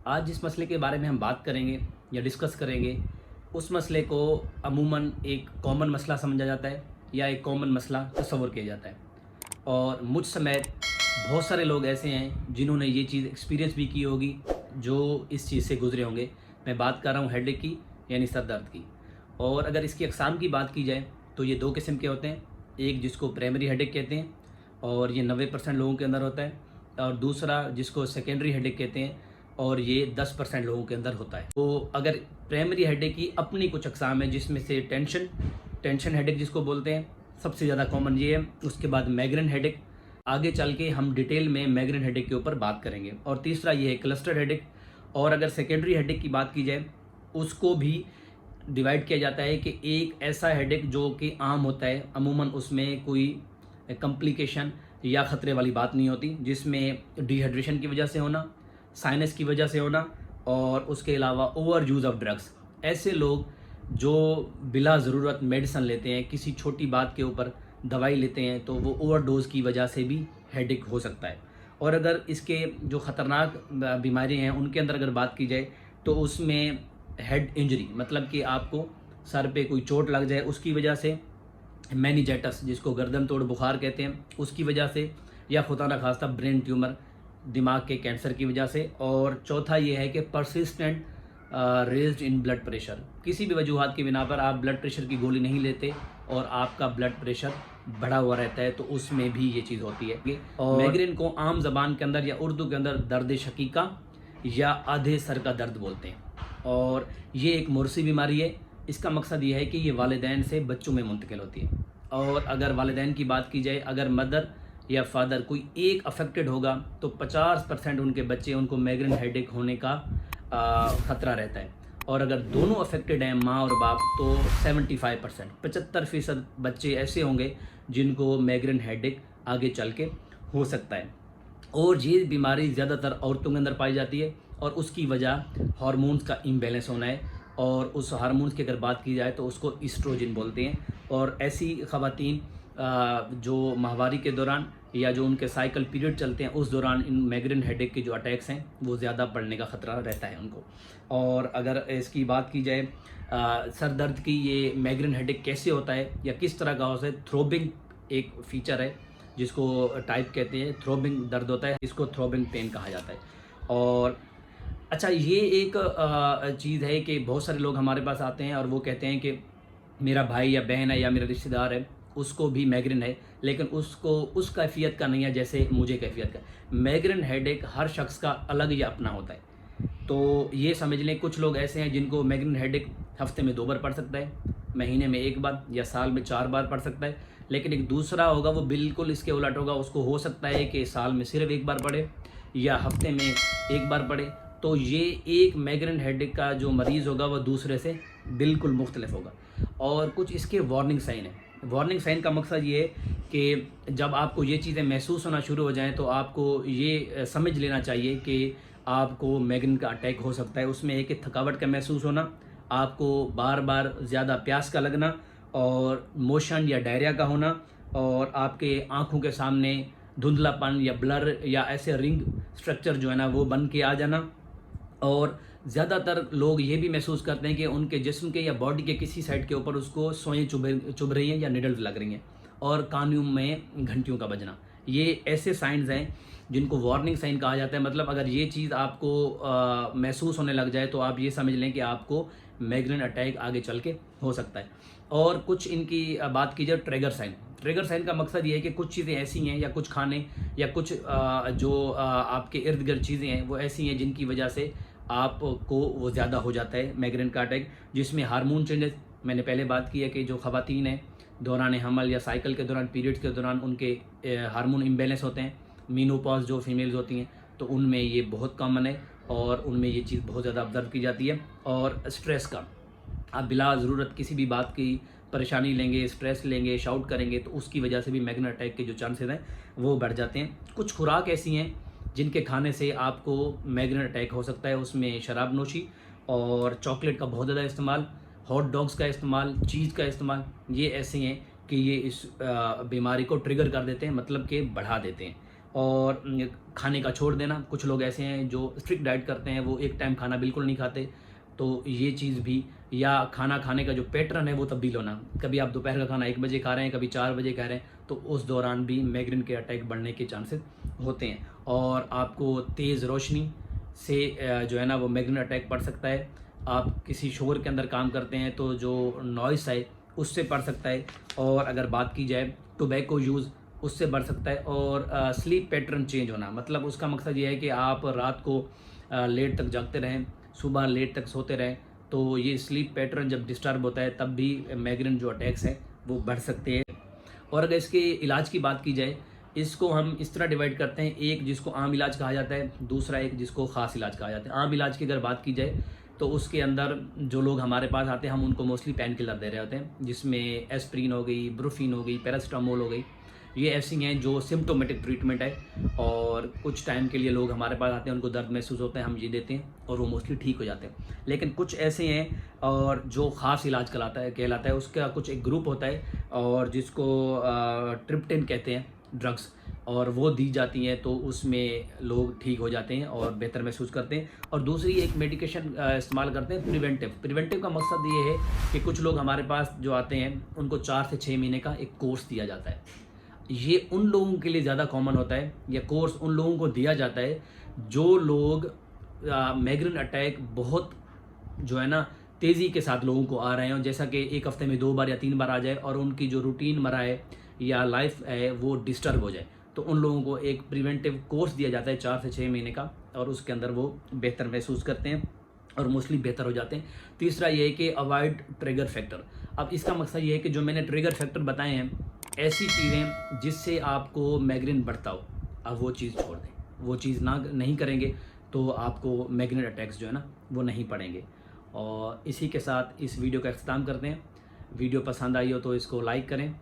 आज जिस मसले के बारे में हम बात करेंगे या डिस्कस करेंगे, उस मसले को अमूमन एक कॉमन मसला समझा जाता है या एक कॉमन मसला तस्वुर किया जाता है। और मुझ समेत बहुत सारे लोग ऐसे हैं जिन्होंने ये चीज़ एक्सपीरियंस भी की होगी, जो इस चीज़ से गुजरे होंगे। मैं बात कर रहा हूँ हेडेक की, यानी सर दर्द की। और अगर इसकी अक़साम की बात की जाए तो ये दो किस्म के होते हैं। एक जिसको प्राइमरी हेडेक कहते हैं और ये 90% लोगों के अंदर होता है, और दूसरा जिसको सेकेंडरी हेडेक कहते हैं और ये 10% लोगों के अंदर होता है। तो अगर प्राइमरी हेडेक की अपनी कुछ अक़साम है, जिसमें से टेंशन हेडेक जिसको बोलते हैं सबसे ज़्यादा कॉमन ये है। उसके बाद माइग्रेन हेडेक, आगे चल के हम डिटेल में माइग्रेन हेडेक के ऊपर बात करेंगे। और तीसरा ये है क्लस्टर हेडेक। और अगर सेकेंडरी हेडेक की बात की जाए, उसको भी डिवाइड किया जाता है कि एक ऐसा हेडेक जो कि आम होता है, अमूमन उसमें कोई कॉम्प्लिकेशन या ख़तरे वाली बात नहीं होती, जिसमें डिहाइड्रेशन की वजह से होना, साइनस की वजह से होना और उसके अलावा ओवर यूज़ ऑफ ड्रग्स। ऐसे लोग जो बिला ज़रूरत मेडिसन लेते हैं, किसी छोटी बात के ऊपर दवाई लेते हैं, तो वो ओवरडोज़ की वजह से भी हेडेक हो सकता है। और अगर इसके जो ख़तरनाक बीमारी हैं उनके अंदर अगर बात की जाए तो उसमें हेड इंजरी, मतलब कि आपको सर पे कोई चोट लग जाए उसकी वजह से, मेनिंजाइटिस जिसको गर्दन तोड़ बुखार कहते हैं उसकी वजह से, या खुदा न खास्ता ब्रेन ट्यूमर दिमाग के कैंसर की वजह से। और चौथा ये है कि persistent raised in blood pressure, किसी भी वजूहात की बिना पर आप ब्लड प्रेशर की गोली नहीं लेते और आपका ब्लड प्रेशर बढ़ा हुआ रहता है, तो उसमें भी ये चीज़ होती है। और माइग्रेन को आम ज़बान के अंदर या उर्दू के अंदर दर्द शकीका या आधे सर का दर्द बोलते हैं। और ये एक मुर्सी बीमारी है। इसका मकसद ये है कि ये वालिदैन से बच्चों में मुंतकिल होती है। और अगर वालिदैन की बात की जाए, अगर मदर या फादर कोई एक अफेक्टेड होगा तो 50% उनके बच्चे, उनको माइग्रेन हेडेक होने का ख़तरा रहता है। और अगर दोनों अफेक्टेड हैं, माँ और बाप, तो 75% 75% बच्चे ऐसे होंगे जिनको माइग्रेन हेडेक आगे चल के हो सकता है। और ये बीमारी ज़्यादातर औरतों के अंदर पाई जाती है और उसकी वजह हार्मोन्स का इम्बैलेंस होना है। और उस हार्मोन्स की अगर बात की जाए तो उसको ईस्ट्रोजन बोलते हैं। और ऐसी ख़वातीन जो माहवारी के दौरान या जो उनके साइकिल पीरियड चलते हैं उस दौरान इन माइग्रेन हेडेक के जो अटैक्स हैं वो ज़्यादा बढ़ने का ख़तरा रहता है उनको। और अगर इसकी बात की जाए सर दर्द की, ये माइग्रेन हेडेक कैसे होता है या किस तरह का होता है, थ्रोबिंग एक फ़ीचर है जिसको टाइप कहते हैं, थ्रोबिंग दर्द होता है, इसको थ्रोबिंग पेन कहा जाता है। और अच्छा, ये एक चीज़ है कि बहुत सारे लोग हमारे पास आते हैं और वो कहते हैं कि मेरा भाई या बहन है या मेरा रिश्तेदार है, उसको भी माइग्रेन है, लेकिन उसको उस कैफियत का नहीं है जैसे मुझे कैफियत का। माइग्रेन हेडेक हर शख्स का अलग या अपना होता है। तो ये समझ लें, कुछ लोग ऐसे हैं जिनको माइग्रेन हेडेक हफ्ते में 2 बार पड़ सकता है, महीने में 1 बार या साल में 4 बार पड़ सकता है। लेकिन एक दूसरा होगा, वो बिल्कुल इसके उलट होगा, उसको हो सकता है कि साल में सिर्फ 1 बार पड़े या हफ्ते में 1 बार पड़े। तो ये एक माइग्रेन हेडेक का जो मरीज़ होगा वह दूसरे से बिल्कुल मुख्तलिफ होगा। और कुछ इसके वार्निंग साइन है। वार्निंग साइन का मकसद ये है कि जब आपको ये चीज़ें महसूस होना शुरू हो जाएं तो आपको ये समझ लेना चाहिए कि आपको माइग्रेन का अटैक हो सकता है। उसमें एक थकावट का महसूस होना, आपको बार बार ज़्यादा प्यास का लगना और मोशन या डायरिया का होना, और आपके आँखों के सामने धुंधलापन या ब्लर या ऐसे रिंग स्ट्रक्चर जो है ना वो बन के आ जाना। और ज़्यादातर लोग ये भी महसूस करते हैं कि उनके जिस्म के या बॉडी के किसी साइड के ऊपर उसको सोएं चुभ रही हैं या निडल्स लग रही हैं, और कानों में घंटियों का बजना। ये ऐसे साइंस हैं जिनको वार्निंग साइन कहा जाता है। मतलब अगर ये चीज़ आपको महसूस होने लग जाए तो आप ये समझ लें कि आपको माइग्रेन अटैक आगे चल के हो सकता है। और कुछ इनकी बात की जाए ट्रिगर साइन। ट्रिगर साइन का मकसद ये है कि कुछ चीज़ें ऐसी हैं या कुछ खाने या कुछ जो आपके इर्द गिर्द चीज़ें हैं वो ऐसी हैं जिनकी वजह से आपको वो ज़्यादा हो जाता है माइग्रेन का अटैक, जिसमें हार्मोन चेंजेस, मैंने पहले बात की है कि जो ख़वातीन हैं दौरान हमल या साइकिल के दौरान, पीरियड्स के दौरान उनके हार्मोन इम्बैलेंस होते हैं। मीनोपॉज जो फीमेल्स होती हैं तो उनमें ये बहुत कॉमन है और उनमें ये चीज़ बहुत ज़्यादा ऑब्जर्व की जाती है। और स्ट्रेस का, आप बिला ज़रूरत किसी भी बात की परेशानी लेंगे, स्ट्रेस लेंगे, शाउट करेंगे, तो उसकी वजह से भी माइग्रेन अटैक के जो चांसेस हैं वो बढ़ जाते हैं। कुछ खुराक ऐसी हैं जिनके खाने से आपको माइग्रेन अटैक हो सकता है। उसमें शराब नोशी और चॉकलेट का बहुत ज़्यादा इस्तेमाल, हॉट डॉग्स का इस्तेमाल, चीज़ का इस्तेमाल, ये ऐसे हैं कि ये इस बीमारी को ट्रिगर कर देते हैं, मतलब कि बढ़ा देते हैं। और खाने का छोड़ देना। कुछ लोग ऐसे हैं जो स्ट्रिक्ट डाइट करते हैं, वो एक टाइम खाना बिल्कुल नहीं खाते, तो ये चीज़ भी, या खाना खाने का जो पैटर्न है वो तब्दील होना। कभी आप दोपहर का खाना 1 बजे खा रहे हैं, कभी 4 बजे खा रहे हैं, तो उस दौरान भी माइग्रेन के अटैक बढ़ने के चांसेस होते हैं। और आपको तेज़ रोशनी से जो है ना वो माइग्रेन अटैक पड़ सकता है। आप किसी शोर के अंदर काम करते हैं तो जो नॉइस है उससे पड़ सकता है। और अगर बात की जाए टोबैको यूज़, उससे बढ़ सकता है। और स्लीप पैटर्न चेंज होना, मतलब उसका मकसद ये है कि आप रात को लेट तक जागते रहें, सुबह लेट तक सोते रहें, तो ये स्लीप पैटर्न जब डिस्टर्ब होता है तब भी माइग्रेन जो अटैक्स हैं वो बढ़ सकते हैं। और अगर इसके इलाज की बात की जाए, इसको हम इस तरह डिवाइड करते हैं, एक जिसको आम इलाज कहा जाता है, दूसरा एक जिसको ख़ास इलाज कहा जाता है। आम इलाज की अगर बात की जाए तो उसके अंदर जो लोग हमारे पास आते हैं हम उनको मोस्टली पेन किलर दे रहे होते हैं, जिसमें एस्प्रिन हो गई, ब्रुफिन हो गई, पैरासिटामोल हो गई। ये ऐसी हैं जो सिम्टोमेटिक ट्रीटमेंट है, और कुछ टाइम के लिए लोग हमारे पास आते हैं, उनको दर्द महसूस होता है, हम ये देते हैं और वो मोस्टली ठीक हो जाते हैं। लेकिन कुछ ऐसे हैं और जो ख़ास इलाज कहलाता है, उसका कुछ एक ग्रुप होता है और जिसको ट्रिप्टन कहते हैं ड्रग्स, और वो दी जाती हैं, तो उसमें लोग ठीक हो जाते हैं और बेहतर महसूस करते हैं। और दूसरी एक मेडिकेशन इस्तेमाल करते हैं प्रिवेंटिव का मकसद ये है कि कुछ लोग हमारे पास जो आते हैं उनको 4 से 6 महीने का एक कोर्स दिया जाता है। ये उन लोगों के लिए ज़्यादा कॉमन होता है, ये कोर्स उन लोगों को दिया जाता है जो लोग माइग्रेन अटैक बहुत जो है ना तेज़ी के साथ लोगों को आ रहे हैं, जैसा कि एक हफ्ते में 2 बार या 3 बार आ जाए और उनकी जो रूटीन मरा है या लाइफ है वो डिस्टर्ब हो जाए, तो उन लोगों को एक प्रिवेंटिव कोर्स दिया जाता है 4 से 6 महीने का, और उसके अंदर वो बेहतर महसूस करते हैं और मोस्टली बेहतर हो जाते हैं। तीसरा ये है कि अवॉइड ट्रिगर फैक्टर। अब इसका मकसद ये है कि जो मैंने ट्रिगर फैक्टर बताए हैं, ऐसी चीज़ें जिससे आपको माइग्रेन बढ़ता हो, अब वो चीज़ छोड़ दें। वो चीज़ नहीं करेंगे तो आपको माइग्रेन अटैक्स जो है ना वो नहीं पड़ेंगे। और इसी के साथ इस वीडियो का अख्ताम करते हैं। वीडियो पसंद आई हो तो इसको लाइक करें।